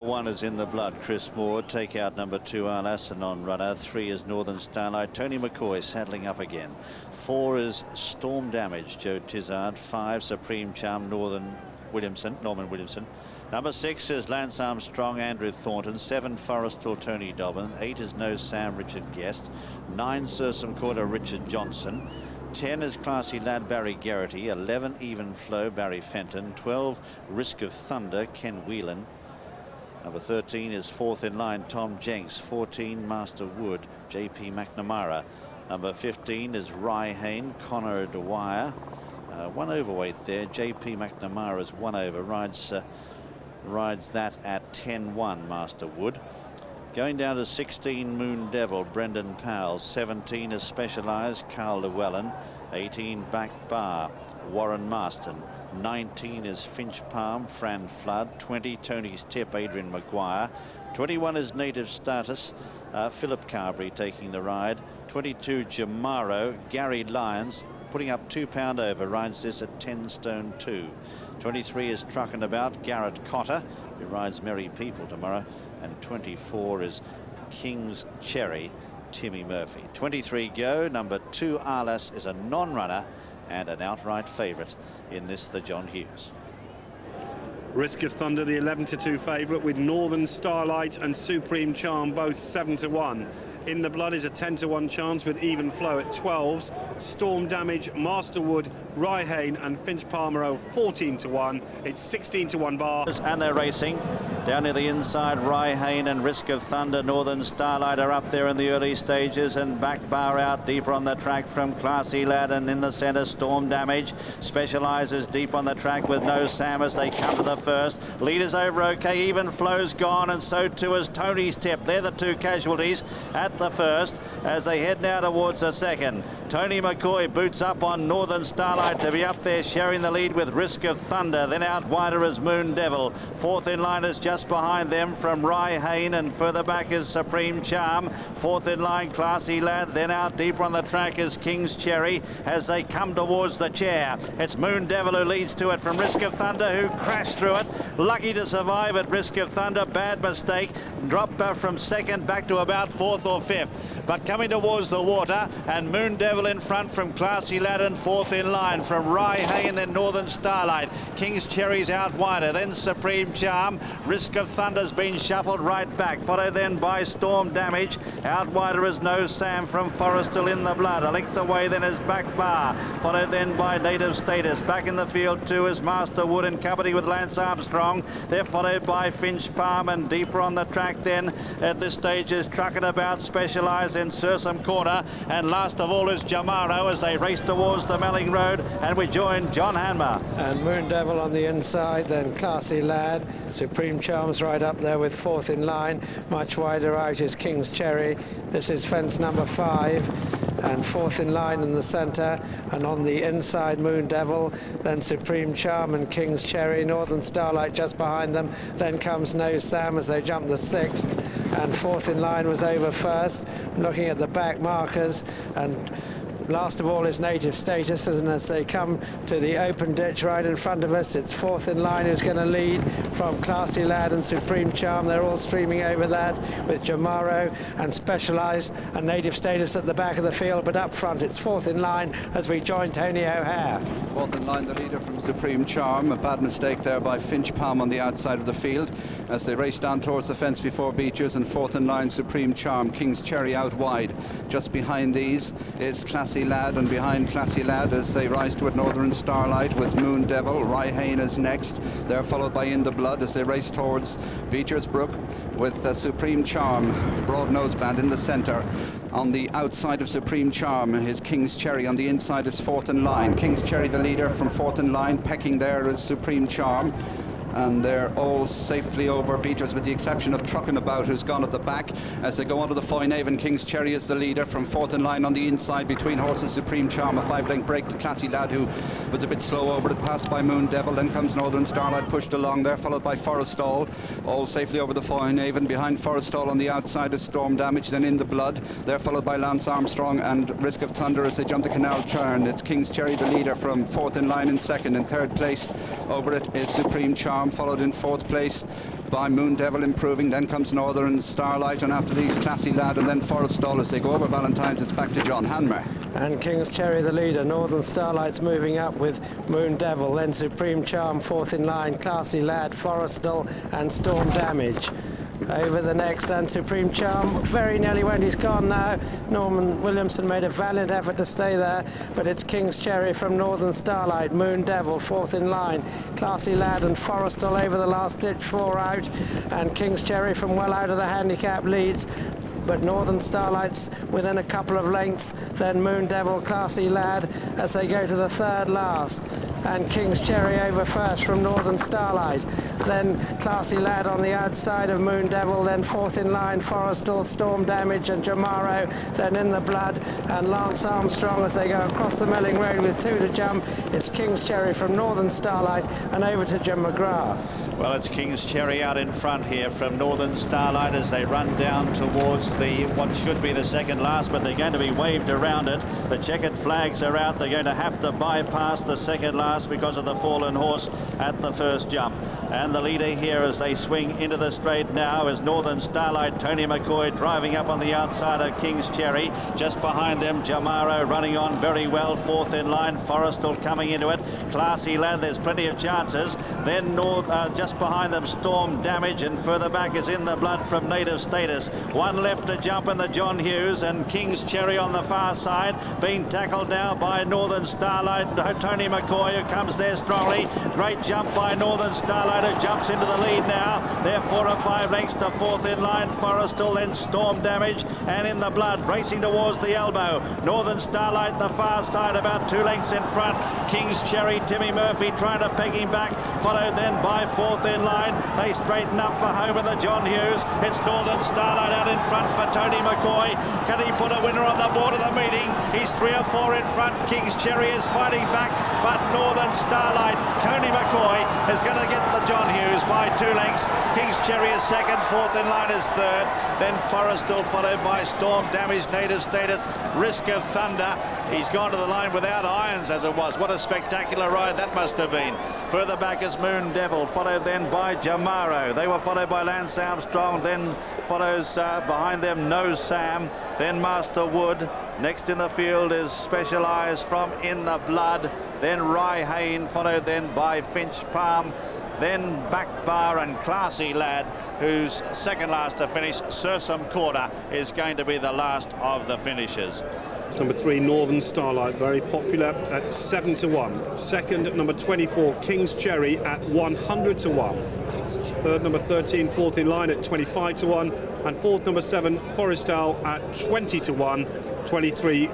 1 is In the Blood, Chris Moore. Take out number 2, Arlasson on runner. 3 is Northern Starlight, Tony McCoy saddling up again. 4 is Storm Damage, Joe Tizard. 5, Supreme Charm, Norman Williamson. Number 6 is Lance Armstrong, Andrew Thornton. 7, Forrestal, Tony Dobbin. 8 is No Sam, Richard Guest. 9, Sursum, Corda, Richard Johnson. 10 is Classy Lad, Barry Garrity. 11, Even Flow, Barry Fenton. 12, Risk of Thunder, Ken Whelan. Number 13 is Fourth in Line, Tom Jenks. 14, Master Wood, J.P. McNamara. Number 15 is Rye Hain, Connor Dwyer. One overweight there. J.P. McNamara's one over. Rides that at 10-1, Master Wood. Going down to 16, Moon Devil, Brendan Powell. 17 is Specialized, Carl Whelan. 18, Back Bar, Warren Marston. 19 is Finch Palm, Fran Flood. 20, Tony's Tip, Adrian Maguire. 21 is Native Status, Philip Carberry taking the ride. 22, Jamaro, Gary Lyons, putting up £2 over, rides this at 10 stone 2. 23 is Truckin' About, Garrett Cotter, who rides Merry People tomorrow. And 24 is King's Cherry, Timmy Murphy. 23 go. Number 2, Arlas, is a non-runner and an outright favourite in this, the John Hughes. Risk of Thunder, the 11-2 favourite, with Northern Starlight and Supreme Charm both 7-1. In the Blood is a 10-1 chance with Even Flow at 12s. Storm Damage, Masterwood, Rye Hain and Finch Palmer 14-1. It's 16-1 bar. And they're racing down near the inside. Rye Hain and Risk of Thunder, Northern Starlight are up there in the early stages, and Back Bar out deeper on the track from Classy Lad, and in the centre Storm Damage. Specializes deep on the track with No Sam as they come to the first. Leaders over okay. Even Flow's gone, and so too is Tony's Tip. They're the two casualties at the first as they head now towards the second. Tony McCoy boots up on Northern Starlight to be up there sharing the lead with Risk of Thunder. Then out wider is Moon Devil. Fourth in line is just behind them from Rye Hain, and further back is Supreme Charm. Fourth in line Classy Lad. Then out deeper on the track is King's Cherry as they come towards the chair. It's Moon Devil who leads to it from Risk of Thunder, who crashed through it. Lucky to survive at Risk of Thunder. Bad mistake. Drop from second back to about fourth or fifth, but coming towards the water, and Moon Devil in front from Classy Lad, and fourth in line from Rye Hain, then Northern Starlight. King's Cherry's out wider, then Supreme Charm. Risk of Thunder's been shuffled right back, followed then by Storm Damage. Out wider is No Sam from Forrestal. In the Blood. A length away then is Back Bar, followed then by Native Status. Back in the field too is Master Wood in company with Lance Armstrong. They're followed by Finch Palm, and deeper on the track then at this stage is Truckin' About, Specialized in Sursum Corner, and last of all is Jamaro as they race towards the Melling Road, and we join John Hanmer. And Moon Devil on the inside, then Classy Lad. Supreme Charms right up there with fourth in line. Much wider out is King's Cherry. This is fence number 5, and fourth in line in the centre, and on the inside Moon Devil, then Supreme Charm and King's Cherry. Northern Starlight just behind them, then comes No Sam as they jump the 6th, and fourth in line was over first. Looking at the back markers, and last of all is Native Status, and as they come to the open ditch right in front of us, it's fourth in line who's going to lead from Classy Lad and Supreme Charm. They're all streaming over that with Jamaro and Specialized and Native Status at the back of the field, but up front it's fourth in line as we join Tony O'Hare. Fourth in line, the leader from Supreme Charm. A bad mistake there by Finch Palm on the outside of the field as they race down towards the fence before Beechers, and fourth in line Supreme Charm. King's Cherry out wide. Just behind these is Classy Lad, and behind Classy Lad as they rise toward Northern Starlight with Moon Devil. Rye Hain is next. They're followed by In the Blood as they race towards Beechers Brook with Supreme Charm. Broad noseband in the centre. On the outside of Supreme Charm is King's Cherry. On the inside is fourth in line. King's Cherry the leader from fourth in line. Pecking there is Supreme Charm. And they're all safely over Beechers with the exception of Truckin' About, who's gone at the back as they go onto the Foynaven. King's Cherry is the leader from fourth in line on the inside between horses. Supreme Charm, a 5-length break to Classy Lad, who was a bit slow over it, passed by Moon Devil. Then comes Northern Starlight, pushed along there, followed by Forrestal, all safely over the Foynaven. Behind Forrestal on the outside is Storm Damage, then In the Blood. They're followed by Lance Armstrong and Risk of Thunder as they jump the canal turn. It's King's Cherry the leader from fourth in line in second. In third place over it is Supreme Charm. Charm, followed in 4th place by Moon Devil, improving. Then comes Northern Starlight, and after these Classy Lad, and then Forestall. As they go over Valentine's, it's back to John Hanmer. And King's Cherry the leader. Northern Starlight's moving up with Moon Devil, then Supreme Charm 4th in line, Classy Lad, Forestall and Storm Damage. Over the next, and Supreme Charm very nearly went. He's gone now. Norman Williamson made a valiant effort to stay there, but it's King's Cherry from Northern Starlight, Moon Devil 4th in line, Classy Lad and Forestall over the last ditch, 4 out, and King's Cherry from well out of the handicap leads. But Northern Starlight's within a couple of lengths, then Moon Devil, Classy Lad as they go to the 3rd last, and King's Cherry over first from Northern Starlight, then Classy Lad on the outside of Moon Devil, then 4th in line Forestall, Storm Damage and Jamaro, then In the Blood and Lance Armstrong as they go across the Milling Road with 2 to jump. It's King's Cherry from Northern Starlight and over to Jim McGrath. Well, it's King's Cherry out in front here from Northern Starlight as they run down towards the what should be the second last, but they're going to be waved around it. The checkered flags are out. They're going to have to bypass the second last because of the fallen horse at the first jump. And the leader here as they swing into the straight now is Northern Starlight. Tony McCoy driving up on the outside of King's Cherry. Just behind them, Jamaro running on very well, 4th in line. Forestall coming into it. Classy Lad, there's plenty of chances. Then just behind them, Storm Damage, and further back is In the Blood from Native Status. 1 left to jump in the John Hughes, and King's Cherry on the far side being tackled now by Northern Starlight. Tony McCoy, who comes there strongly. Great jump by Northern Starlight, who jumps into the lead now. They're 4 or 5 lengths to 4th in line. Forestall, then Storm Damage and In the Blood racing towards the elbow. Northern Starlight the far side, about 2 lengths in front. King's Cherry, Timmy Murphy trying to peg him back, followed then by 4th in line. They straighten up for home in the John Hughes. It's Northern Starlight out in front for Tony McCoy. Can he put a winner on the board of the meeting? He's 3 or 4 in front. King's Cherry is fighting back, but Northern Starlight, Tony McCoy is going to get the John Hughes by 2 lengths. King's Cherry is second, 4th in line is third. Then Forestall followed by Storm Damage, Native Status, Risk of Thunder. He's gone to the line without irons as it was. What a spectacular ride that must have been. Further back is Moon Devil, followed then by Jamaro. They were followed by Lance Armstrong, then follows behind them No Sam, then Master Wood. Next in the field is Specialized from In the Blood, then Rye Hayne, followed then by Finch Palm, then Back Bar and Classy Lad, whose second last to finish. Sursum Corda is going to be the last of the finishers. Number 3, Northern Starlight, very popular at 7 to 1. Second, number 24, King's Cherry at 100 to 1. Third, number 13, 4th in line at 25 to 1. And fourth, number 7, Forestall at 20 to 1. 23,